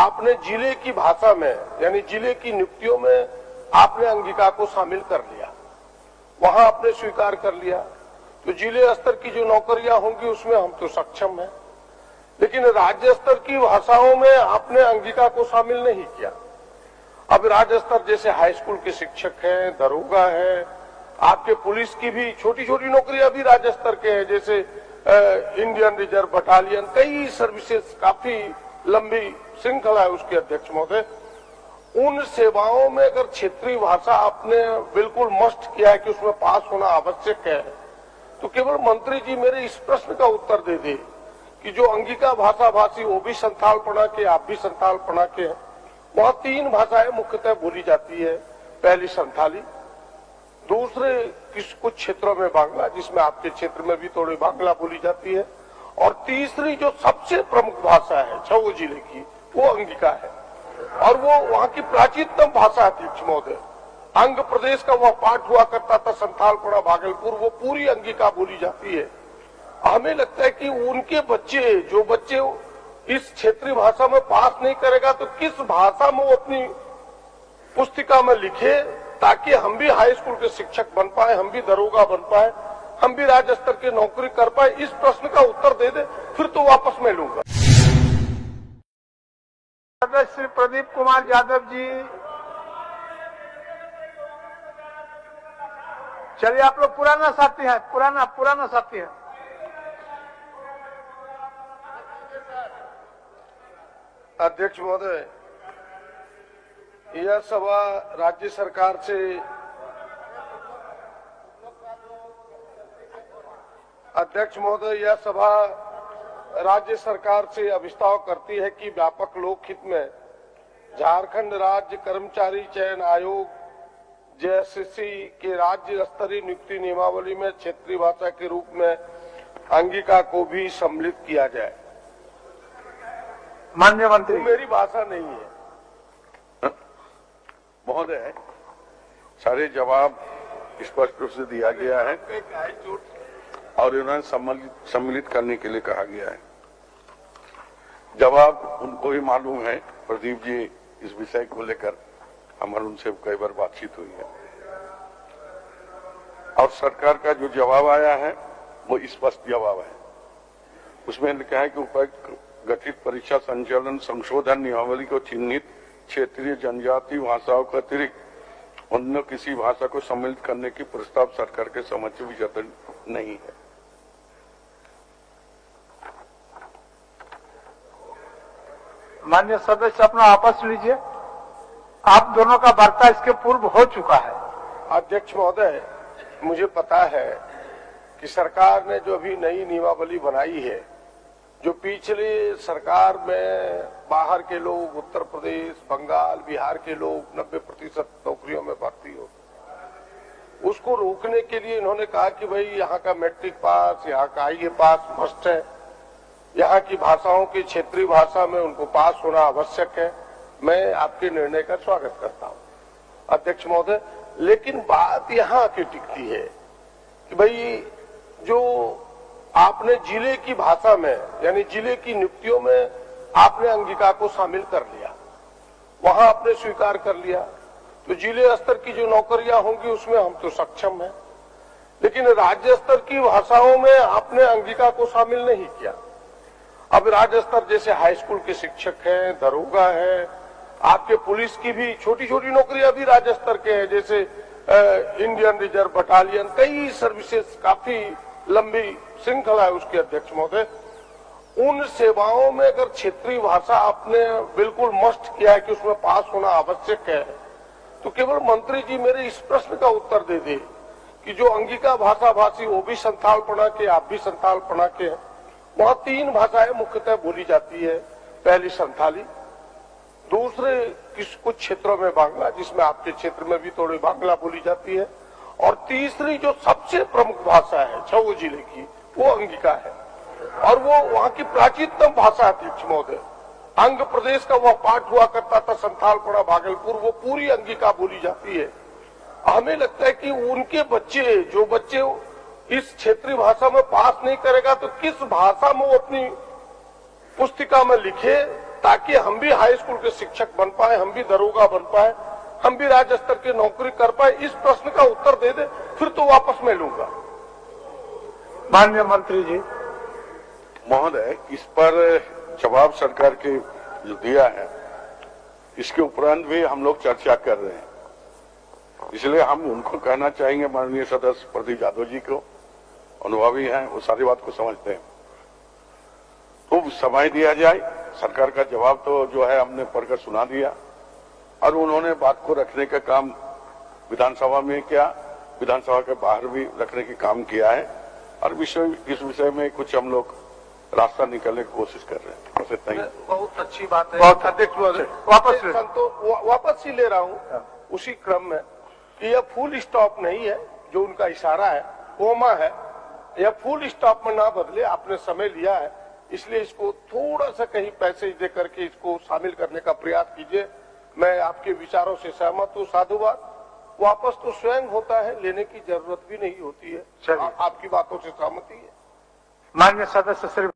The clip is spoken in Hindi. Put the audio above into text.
आपने जिले की भाषा में यानी जिले की नियुक्तियों में आपने अंगिका को शामिल कर लिया, वहां आपने स्वीकार कर लिया। तो जिले स्तर की जो नौकरियां होंगी उसमें हम तो सक्षम हैं, लेकिन राज्य स्तर की भाषाओं में आपने अंगिका को शामिल नहीं किया। अब राज्य स्तर जैसे हाई स्कूल के शिक्षक हैं, दरोगा है, आपके पुलिस की भी छोटी छोटी नौकरियां भी राज्य स्तर के हैं, जैसे इंडियन रिजर्व बटालियन, कई सर्विसेज, काफी लंबी श्रृंखला है उसके अध्यक्ष महोदय। उन सेवाओं में अगर क्षेत्रीय भाषा आपने बिल्कुल मस्ट किया है कि उसमें पास होना आवश्यक है, तो केवल मंत्री जी मेरे इस प्रश्न का उत्तर दे दे कि जो अंगिका भाषा भाषी वो भी संथाल पढ़ा के, आप भी संथाल पढ़ा के, वहां 3 भाषाएं मुख्यतः बोली जाती है। पहली संथाली, दूसरे कुछ क्षेत्रों में बांग्ला, जिसमें आपके क्षेत्र में भी थोड़ी बांग्ला बोली जाती है, और तीसरी जो सबसे प्रमुख भाषा है छऊ जिले की, वो अंगिका है, और वो वहां की प्राचीनतम भाषा है अध्यक्ष महोदय। अंग प्रदेश का वह पाठ हुआ करता था संथालपड़ा भागलपुर, वो पूरी अंगिका बोली जाती है। हमें लगता है कि उनके बच्चे, जो बच्चे इस क्षेत्रीय भाषा में पास नहीं करेगा तो किस भाषा में वो अपनी पुस्तिका में लिखे, ताकि हम भी हाई स्कूल के शिक्षक बन पाए, हम भी दरोगा बन पाए, हम भी राज्य स्तर की नौकरी कर पाए। इस प्रश्न का उत्तर दे दे, फिर तो वापस मैं लूंगा। श्री प्रदीप कुमार यादव जी, चलिए आप लोग पुराना साथी हैं, पुराना साथी है। अध्यक्ष महोदय, यह सभा राज्य सरकार से अध्यक्ष महोदय यह सभा राज्य सरकार से अभिस्ताव करती है कि व्यापक लोकहित में झारखंड राज्य कर्मचारी चयन आयोग जेएसएससी के राज्य स्तरीय नियुक्ति नियमावली में क्षेत्रीय भाषा के रूप में अंगिका को भी सम्मिलित किया जाए। माननीय मंत्री, मेरी भाषा नहीं है महोदय, सारे जवाब स्पष्ट रूप से दिया गया है और इन्होंने सम्मिलित करने के लिए कहा गया है। जवाब उनको ही मालूम है। प्रदीप जी, इस विषय को लेकर हमारे उनसे कई बार बातचीत हुई है और सरकार का जो जवाब आया है वो स्पष्ट जवाब है। उसमें लिखा है कि उपायुक्त गठित परीक्षा संचालन संशोधन नियमावली को चिन्हित क्षेत्रीय जनजातीय भाषाओं के अतिरिक्त अन्य किसी भाषा को सम्मिलित करने की प्रस्ताव सरकार के समक्ष विचार नहीं है। माननीय सदस्य, अपना आपस लीजिए। आप दोनों का वार्ता इसके पूर्व हो चुका है। अध्यक्ष महोदय, मुझे पता है कि सरकार ने जो अभी नई नियमावली बनाई है, जो पिछले सरकार में बाहर के लोग, उत्तर प्रदेश, बंगाल, बिहार के लोग 90% नौकरियों में भर्ती हो, उसको रोकने के लिए इन्होंने कहा कि भाई यहाँ का मैट्रिक पास, यहाँ का आईए पास मस्ट है, यहाँ की भाषाओं की क्षेत्रीय भाषा में उनको पास होना आवश्यक है। मैं आपके निर्णय का स्वागत करता हूँ अध्यक्ष महोदय, लेकिन बात यहाँ आके टिकती है कि भाई जो आपने जिले की भाषा में यानी जिले की नियुक्तियों में आपने अंगिका को शामिल कर लिया, वहां आपने स्वीकार कर लिया, तो जिले स्तर की जो नौकरियां होंगी उसमें हम तो सक्षम हैं, लेकिन राज्य स्तर की भाषाओं में आपने अंगिका को शामिल नहीं किया। अब राज्य स्तर जैसे हाई स्कूल के शिक्षक हैं, दरोगा है, आपके पुलिस की भी छोटी छोटी नौकरियां भी राज्य स्तर के हैं, जैसे इंडियन रिजर्व बटालियन, कई सर्विसेज, काफी लंबी श्रृंखला है उसके अध्यक्ष महोदय। उन सेवाओं में अगर क्षेत्रीय भाषा आपने बिल्कुल मस्ट किया है कि उसमें पास होना आवश्यक है, तो केवल मंत्री जी मेरे इस प्रश्न का उत्तर दे दे कि जो अंगिका भाषा भाषी वो भी संथाल पढ़ा के, आप भी संथाल पढ़ा के, वहां 3 भाषाएं मुख्यतः बोली जाती है। पहली संथाली, दूसरे कुछ क्षेत्रों में बांग्ला, जिसमें आपके क्षेत्र में भी थोड़ी बांग्ला बोली जाती है, और तीसरी जो सबसे प्रमुख भाषा है छऊ जिले की, वो अंगिका है, और वो वहां की प्राचीनतम भाषा है अध्यक्ष महोदय। अंग प्रदेश का वह पाठ हुआ करता था संथालपड़ा भागलपुर, वो पूरी अंगिका बोली जाती है। हमें लगता है कि उनके बच्चे, जो बच्चे इस क्षेत्रीय भाषा में पास नहीं करेगा तो किस भाषा में वो अपनी पुस्तिका में लिखे, ताकि हम भी हाई स्कूल के शिक्षक बन पाए, हम भी दरोगा बन पाए, हम भी राज्य स्तर की नौकरी कर पाए। इस प्रश्न का उत्तर दे दे, फिर तो वापस मैं लूंगा। माननीय मंत्री जी। महोदय, इस पर जवाब सरकार के जो दिया है, इसके उपरांत भी हम लोग चर्चा कर रहे हैं, इसलिए हम उनको कहना चाहेंगे, माननीय सदस्य प्रदीप यादव जी को, अनुभवी हैं, वो सारी बात को समझते हैं, तो समय दिया जाए। सरकार का जवाब तो जो है हमने पढ़कर सुना दिया, और उन्होंने बात को रखने का काम विधानसभा में किया, विधानसभा के बाहर भी रखने की काम किया है, और इस विषय में कुछ हम लोग रास्ता निकालने की कोशिश कर रहे हैं। बस इतना ही। बहुत अच्छी बात है। बहुत अध्यक्ष वापस ही ले रहा हूँ उसी क्रम में कि यह फुल स्टॉप नहीं है, जो उनका इशारा है, कोमा है, यह फुल स्टॉप में ना बदले। आपने समय लिया है, इसलिए इसको थोड़ा सा कहीं पैसेज दे करके इसको शामिल करने का प्रयास कीजिए। मैं आपके विचारों से सहमत हूँ, साधुवाद। वापस तो स्वयं होता है, लेने की जरूरत भी नहीं होती है। आपकी बातों से सहमति है। माननीय सदस्य श्री